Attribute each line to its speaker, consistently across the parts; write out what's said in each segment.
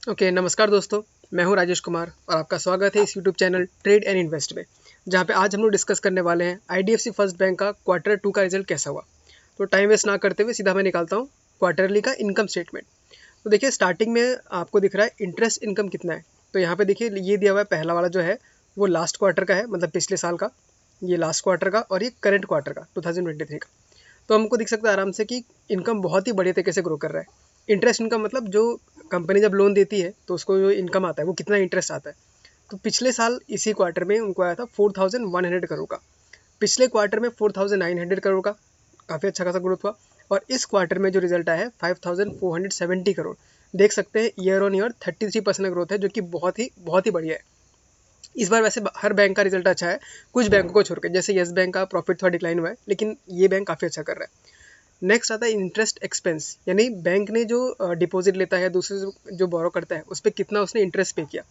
Speaker 1: नमस्कार दोस्तों। मैं हूं राजेश कुमार और आपका स्वागत है इस YouTube channel trade and invest में, जहां पे आज हम लोग डिस्कस करने वाले हैं आईडीएफसी फर्स्ट बैंक का क्वार्टर 2 का रिजल्ट कैसा हुआ। तो टाइम वेस्ट ना करते हुए सीधा मैं निकालता हूं क्वार्टरली का इनकम स्टेटमेंट। तो देखिए, स्टार्टिंग में आपको दिख रहा है इंटरेस्ट इनकम कितना है। तो यहाँ पे देखिए, ये दिया हुआ है, पहला वाला जो है वो लास्ट क्वार्टर का है, मतलब पिछले साल का। ये लास्ट क्वार्टर का और ये करंट क्वार्टर का 2023 का। तो हमको दिख सकता है आराम से कि इनकम बहुत ही बढ़िया तरीके से ग्रो कर रहा है। इंटरेस्ट इनकम मतलब जो कंपनी जब लोन देती है तो उसको जो इनकम आता है वो कितना इंटरेस्ट आता है। तो पिछले साल इसी क्वार्टर में उनको आया था 4100 करोड़ का। पिछले क्वार्टर में 4900 करोड़ का, काफ़ी अच्छा खासा ग्रोथ हुआ। और इस क्वार्टर में जो रिजल्ट आया है 5470 करोड़। देख सकते हैं ईयर ऑन ईयर 33% ग्रोथ है, जो कि बहुत ही बढ़िया है। इस बार वैसे हर बैंक का रिजल्ट अच्छा है, कुछ बैंकों को छोड़कर। जैसे येस बैंक का प्रॉफिट थोड़ा डिक्लाइन हुआ है, लेकिन ये बैंक काफ़ी अच्छा कर रहा है। नेक्स्ट आता है इंटरेस्ट एक्सपेंस, यानी बैंक ने जो डिपॉजिट लेता है, दूसरे जो बोरो करता है, उस पर कितना उसने इंटरेस्ट पे किया।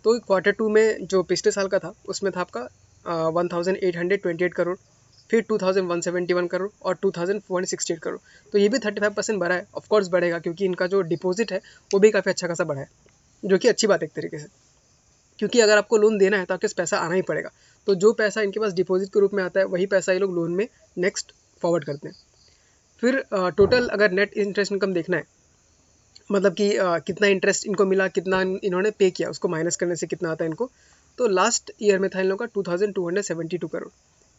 Speaker 1: तो क्वार्टर 2 में जो पिछले साल का था उसमें था आपका 1828 करोड़, फिर 2171 करोड़ और 2468 करोड़। तो ये भी 35% बढ़ा है। ऑफकोर्स बढ़ेगा, क्योंकि इनका जो डिपॉजिट है वो भी काफ़ी अच्छा खासा बढ़ा है, जो कि अच्छी बात है एक तरीके से। क्योंकि अगर आपको लोन देना है तो आपके पास पैसा आना ही पड़ेगा। तो जो पैसा इनके पास डिपॉजिट के रूप में आता है, वही पैसा ये लोग लोन में नेक्स्ट फॉरवर्ड करते हैं। फिर टोटल अगर नेट इंटरेस्ट इनकम देखना है, मतलब कि कितना इंटरेस्ट इनको मिला, कितना इन्होंने पे किया, उसको माइनस करने से कितना आता है इनको। तो लास्ट ईयर में था इन लोगों का 2272 करोड़।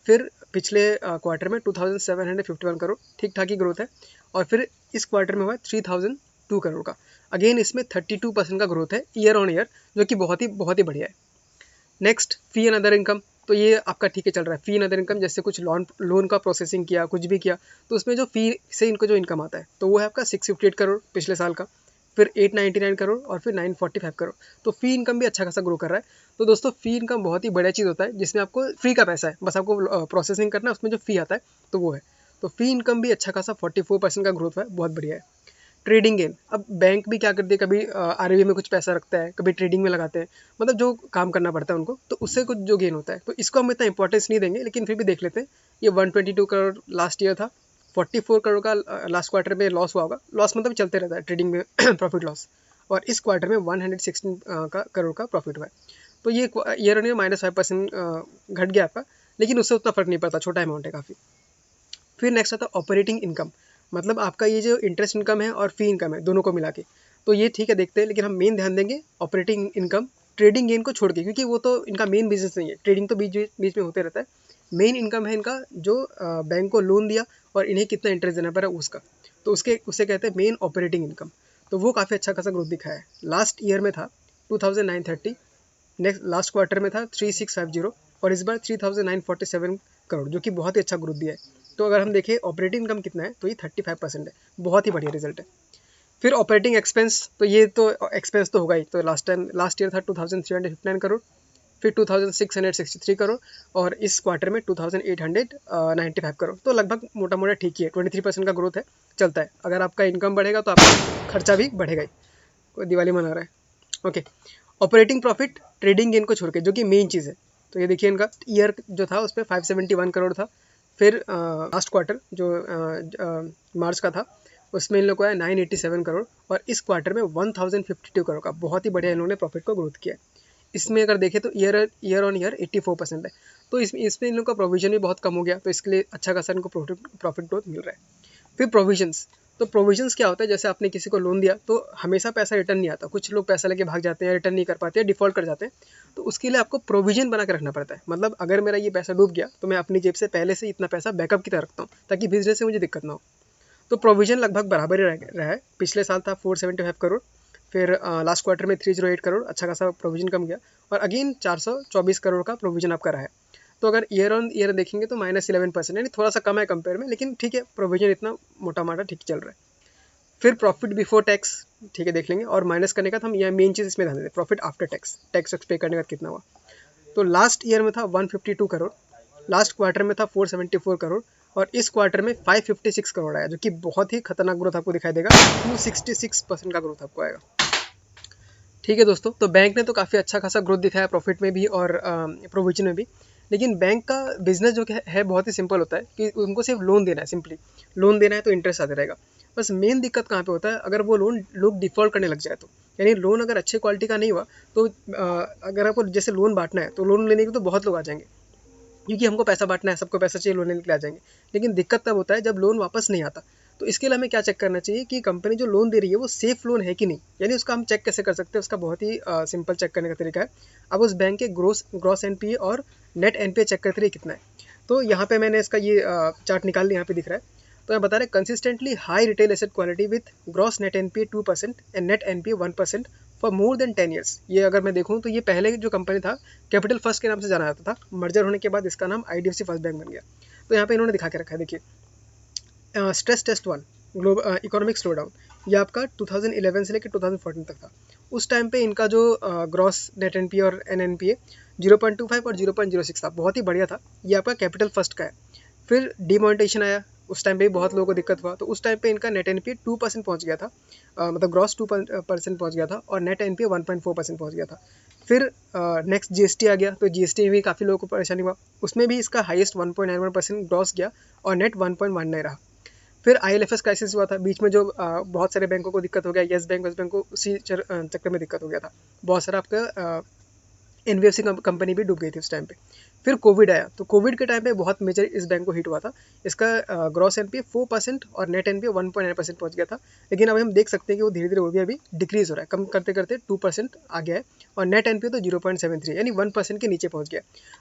Speaker 1: फिर पिछले क्वार्टर में 2751 करोड़, ठीक ठाक ही ग्रोथ है। और फिर इस क्वार्टर में हुआ 3002 करोड़ का। अगेन इसमें 32% का ग्रोथ है ईयर ऑन ईयर, जो कि बहुत ही बढ़िया है। Next, fee and other income. तो ये आपका ठीक है चल रहा है। फी एंड अदर इनकम, जैसे कुछ लोन का प्रोसेसिंग किया, कुछ भी किया, तो उसमें जो फी से इनको जो इनकम आता है तो वो है आपका 658 करोड़ पिछले साल का, फिर 899 करोड़ और फिर 945 करोड़। तो फी इनकम भी अच्छा खासा ग्रो कर रहा है। तो दोस्तों, फी इनकम बहुत ही बढ़िया चीज़ होता है, जिसमें आपको फ्री का पैसा है, बस आपको प्रोसेसिंग करना है, उसमें जो फी आता है तो वो है। तो फी इनकम भी अच्छा खासा 44% का ग्रोथ है, बहुत बढ़िया है। ट्रेडिंग गेन, अब बैंक भी क्या करती है, कभी आरबीआई में कुछ पैसा रखता है, कभी ट्रेडिंग में लगाते हैं, मतलब जो काम करना पड़ता है उनको, तो उससे कुछ जो गेन होता है, तो इसको हम इतना इंपॉर्टेंस नहीं देंगे, लेकिन फिर भी देख लेते हैं। ये 122 करोड़ लास्ट ईयर था, 44 करोड़ का लास्ट क्वार्टर में लॉस हुआ होगा। लॉस मतलब चलते रहता है ट्रेडिंग में प्रॉफिट लॉस। और इस क्वार्टर में 116 का करोड़ का प्रॉफिट हुआ है। तो ये ईयर ऑन ईयर -5% घट गया आपका, लेकिन उससे उतना फर्क नहीं पड़ता, छोटा अमाउंट है काफ़ी। फिर नेक्स्ट आता है ऑपरेटिंग इनकम, मतलब आपका ये जो इंटरेस्ट इनकम है और फी इनकम है, दोनों को मिला के। तो ये ठीक है, देखते हैं, लेकिन हम मेन ध्यान देंगे ऑपरेटिंग इनकम, ट्रेडिंग गेन को छोड़ के, क्योंकि वो तो इनका मेन बिजनेस नहीं है। ट्रेडिंग तो बीच बीच में होते रहता है। मेन इनकम है इनका जो बैंक को लोन दिया और इन्हें कितना इंटरेस्ट देना पड़ा उसका। तो उसे कहते हैं मेन ऑपरेटिंग इनकम। तो वो काफ़ी अच्छा खासा ग्रोथ दिखाया है। लास्ट ईयर में था 2930, नेक्स्ट लास्ट क्वार्टर में था 3650, और इस बार 3947 करोड़, जो कि बहुत ही अच्छा ग्रोथ दिया है। तो अगर हम देखें ऑपरेटिंग इनकम कितना है, तो ये 35% है, बहुत ही बढ़िया रिजल्ट है। फिर ऑपरेटिंग एक्सपेंस, तो ये तो एक्सपेंस तो होगा ही। तो लास्ट ईयर था 2359 करोड़, फिर 2663 करोड़, और इस क्वार्टर में 2895 करोड़। तो लगभग मोटा मोटा ठीक ही है, 23% का ग्रोथ है, चलता है। अगर आपका इनकम बढ़ेगा तो आपका खर्चा भी बढ़ेगा ही। कोई दिवाली मना रहा है, okay. Operating profit trading gain को छोड़ के, जो कि मेन चीज़ है। तो ये देखिए, इनका ईयर जो था उसमें 571 करोड़ था। फिर लास्ट क्वार्टर जो मार्च का था, उसमें इन लोगों को आया 987 करोड़, और इस क्वार्टर में 1052 करोड़ का। बहुत ही बढ़िया इन्होंने प्रॉफिट को ग्रोथ किया है। इसमें अगर देखें तो ईयर ऑन ईयर 84% है। तो इसमें इन लोगों का प्रोविजन भी बहुत कम हो गया, तो इसके लिए अच्छा खासा इनको प्रॉफिट ग्रोथ मिल रहा है। फिर प्रोविजंस, तो प्रोविजंस क्या होता है, जैसे आपने किसी को लोन दिया तो हमेशा पैसा रिटर्न नहीं आता, कुछ लोग पैसा लेके भाग जाते हैं, रिटर्न नहीं कर पाते हैं, डिफॉल्ट कर जाते हैं। तो उसके लिए आपको प्रोविजन बना के रखना पड़ता है। मतलब अगर मेरा ये पैसा डूब गया तो मैं अपनी जेब से पहले से इतना पैसा बैकअप की तरह रखता हूँ, ताकि बिजनेस से मुझे दिक्कत ना हो। तो प्रोविजन लगभग बराबर ही रहा है। पिछले साल था 475 करोड़, फिर लास्ट क्वार्टर में 308 करोड़, अच्छा खासा प्रोविजन कम गया, और अगेन 424 करोड़ का प्रोविजन आपका रहा है। तो अगर ईयर ऑन ईयर देखेंगे तो -11%, यानी थोड़ा सा कम है कंपेयर में, लेकिन ठीक है, प्रोविजन इतना मोटा माटा ठीक चल रहा है। फिर प्रॉफिट बिफोर टैक्स, ठीक है, देख लेंगे। और माइनस करने का तो हम यह मेन चीज़ इसमें ध्यान देते हैं, प्रॉफिट आफ्टर टैक्स, टैक्स पे करने का कितना हुआ। तो लास्ट ईयर में था 152 करोड़, लास्ट क्वार्टर में था 474 करोड़, और इस क्वार्टर में 556 करोड़ आया, जो कि बहुत ही खतरनाक ग्रोथ आपको दिखाई देगा। 266% का ग्रोथ आपको आएगा। ठीक है दोस्तों, तो बैंक ने तो काफ़ी अच्छा खासा ग्रोथ दिखाया, प्रॉफिट में भी और प्रोविजन में भी। लेकिन बैंक का बिजनेस जो है बहुत ही सिंपल होता है, कि उनको सिर्फ लोन देना है, सिंपली लोन देना है, तो इंटरेस्ट आते रहेगा। बस मेन दिक्कत कहाँ पे होता है, अगर वो लोन लोग डिफ़ॉल्ट करने लग जाए तो, यानी लोन अगर अच्छे क्वालिटी का नहीं हुआ तो अगर आपको जैसे लोन बांटना है तो लोन लेने के तो बहुत लोग आ जाएंगे, क्योंकि हमको पैसा बांटना है, सबको पैसा चाहिए, लोन लेने के लिए आ जाएंगे। लेकिन दिक्कत तब होता है जब लोन वापस नहीं आता। तो इसके लिए हमें क्या चेक करना चाहिए कि कंपनी जो लोन दे रही है वो सेफ लोन है कि नहीं, यानी उसका हम चेक कैसे कर सकते हैं, उसका बहुत ही सिंपल चेक करने का तरीका है। अब उस बैंक के ग्रॉस एनपीए और नेट एनपीए चेक करते रहिए कितना है। तो यहाँ पे मैंने इसका ये चार्ट निकाल लिया, यहाँ पे दिख रहा है। तो मैं बता रहे consistently high retail asset quality with gross net NPA 2% and net NPA 1% for more than 10 years. ये अगर मैं देखूँ तो ये पहले जो कंपनी था कैपिटल फर्स्ट के नाम से जाना जाता था, मर्जर होने के बाद इसका नाम आईडीएफसी फर्स्ट बैंक बन गया। तो यहाँ पे इन्होंने दिखा के रखा है, देखिए stress test 1 global economic slowdown, ये आपका 2011 से लेकर 2014 तक था। उस टाइम पे इनका जो ग्रॉस नेट एनपीए और एनएनपीए 0.25 और 0.06 था, बहुत ही बढ़िया था। ये आपका कैपिटल फर्स्ट का है। फिर डिमोनेटाइजेशन आया, उस टाइम पे भी बहुत लोगों को दिक्कत हुआ, तो उस टाइम पे इनका नेट एनपीए 2% पहुंच गया था, मतलब ग्रॉस 2% पहुंच गया था और नेट एनपीए 1.4% पहुंच गया था। फिर नेक्स्ट जीएसटी आ गया, तो जीएसटी में भी काफ़ी लोगों को परेशानी हुआ, उसमें भी इसका हाईएस्ट 1.91% ग्रॉस गया और नेट 1.19 रहा। फिर आईएलएफएस क्राइसिस हुआ था बीच में, जो बहुत सारे बैंकों को दिक्कत हो गया, येस बैंक वेस्ट बैंक को उसी चक्कर में दिक्कत हो गया था, बहुत सारा आपका एनबीएफसी कंपनी भी डूब गई थी उस टाइम पे। फिर कोविड आया, तो कोविड के टाइम पे बहुत मेजर इस बैंक को हिट हुआ था। इसका ग्रॉस एनपीए 4% और नेट एनपीए 1.9% पहुंच गया था। लेकिन अब हम देख सकते हैं कि वो धीरे धीरे वो भी अभी डिक्रीज हो रहा है, कम करते करते 2% आ गया है और नेट एनपीए तो 0.73 यानी 1% के नीचे पहुंच गया।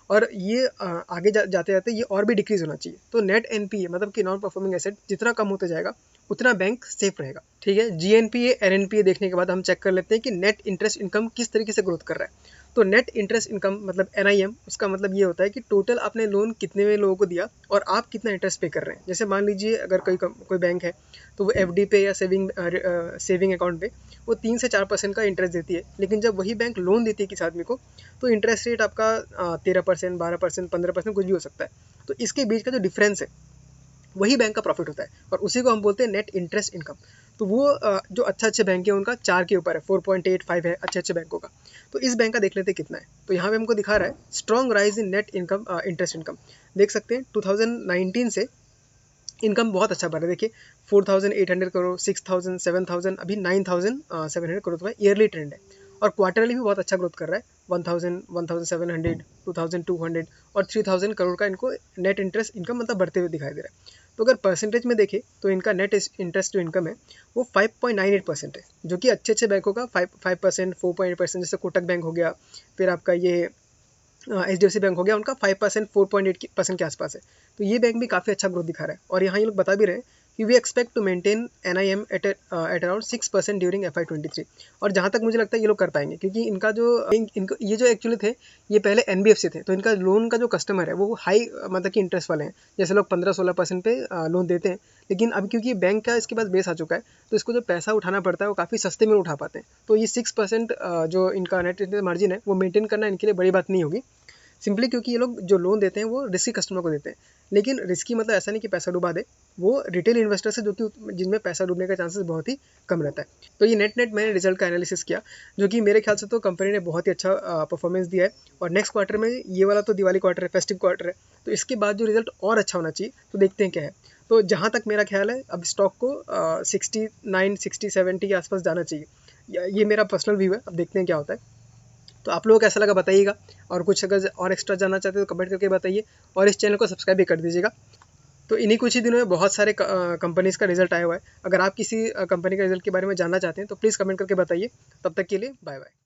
Speaker 1: और ये आगे जाते जाते ये और भी डिक्रीज होना चाहिए। तो नेट एनपीए मतलब कि नॉन परफॉर्मिंग एसेट जितना कम होता जाएगा उतना बैंक सेफ रहेगा। ठीक है, जीएनपीए एनएनपीए देखने के बाद हम चेक कर लेते हैं कि नेट इंटरेस्ट इनकम किस तरीके से ग्रोथ कर रहा है। तो नेट इंटरेस्ट इनकम मतलब एनआईएम, उसका मतलब ये होता है कि टोटल आपने लोन कितने में लोगों को दिया और आप कितना इंटरेस्ट पे कर रहे हैं। जैसे मान लीजिए अगर कोई बैंक है तो वो एफडी पे या सेविंग अकाउंट पे वो 3 से 4% का इंटरेस्ट देती है, लेकिन जब वही बैंक लोन देती है किसी आदमी को तो इंटरेस्ट रेट आपका 13%, 12%, 15% कुछ भी हो सकता है। तो इसके बीच का जो डिफरेंस है वही बैंक का प्रॉफिट होता है और उसी को हम बोलते हैं नेट इंटरेस्ट इनकम। तो वो जो अच्छे बैंक है उनका 4 के ऊपर है, 4.85 है अच्छे बैंकों का। तो इस बैंक का देख लेते हैं कितना है। तो यहाँ पे हमको दिखा रहा है strong rise in net income, interest income. देख सकते हैं 2019 से इनकम बहुत अच्छा बढ़ रहा है। देखिए 4,800 करोड़, 6,000, 7,000, अभी 9,700 करोड़ का ईयरली ट्रेंड है। और क्वार्टरली भी बहुत अच्छा ग्रोथ कर रहा है, 1,000, 1,700, 2,200 और 3,000 करोड़ का इनको नेट इंटरेस्ट इनकम मतलब बढ़ते हुए दिखाई दे रहा है। तो अगर परसेंटेज में देखें तो इनका नेट इंटरेस्ट जो इनकम है वो 5.98% है, जो कि अच्छे बैंकों का 5%, 4.8%, जैसे कोटक बैंक हो गया, फिर आपका ये एचडीएफसी बैंक हो गया, उनका 5%, 4.8% के आसपास है। तो ये बैंक भी काफ़ी अच्छा ग्रोथ दिखा रहा है। और यहाँ ये लोग बता भी रहे हैं कि we expect to maintain NIM at around 6% during FY23। और जहाँ तक मुझे लगता है ये लोग कर पाएंगे, क्योंकि इनका जो इनको ये जो एक्चुअली थे ये पहले एनबीएफसी थे, तो इनका लोन का जो कस्टमर है वो हाई मतलब कि इंटरेस्ट वाले हैं, जैसे लोग 15-16% पे लोन देते हैं। लेकिन अब क्योंकि बैंक का इसके पास बेस आ चुका है तो इसको जो पैसा उठाना पड़ता है वो काफ़ी सस्ते में उठा पाते हैं। तो ये 6% जो इनका नेट इंटरेस्ट मार्जिन है वो मेंटेन करना इनके लिए बड़ी बात नहीं होगी, सिंपली क्योंकि ये लोग जो लोन देते हैं वो रिस्की कस्टमर को देते हैं। लेकिन रिस्की मतलब ऐसा नहीं कि पैसा डुबा दे, वो रिटेल इन्वेस्टर से जो कि जिनमें पैसा डूबने का चांसेस बहुत ही कम रहता है। तो ये नेट मैंने रिजल्ट का एनालिसिस किया, जो कि मेरे ख्याल से तो कंपनी ने बहुत ही अच्छा परफॉर्मेंस दिया है। और नेक्स्ट क्वार्टर में, ये वाला तो दिवाली क्वार्टर है, फेस्टिव क्वार्टर है, तो इसके बाद जो रिजल्ट और अच्छा होना चाहिए, तो देखते हैं क्या है। तो जहाँ तक मेरा ख्याल है अब स्टॉक को 69, 60, 70 के आसपास जाना चाहिए, ये मेरा पर्सनल व्यू है। अब देखते हैं क्या होता है। तो आप लोगों को कैसा लगा बताइएगा, और कुछ अगर और एक्स्ट्रा जानना चाहते हो तो कमेंट करके बताइए, और इस चैनल को सब्सक्राइब भी कर दीजिएगा। तो इन्हीं कुछ ही दिनों में बहुत सारे कंपनीज़ का रिजल्ट आया हुआ है। अगर आप किसी कंपनी का रिजल्ट के बारे में जानना चाहते हैं तो प्लीज़ कमेंट करके बताइए। तब तक के लिए बाय बाय।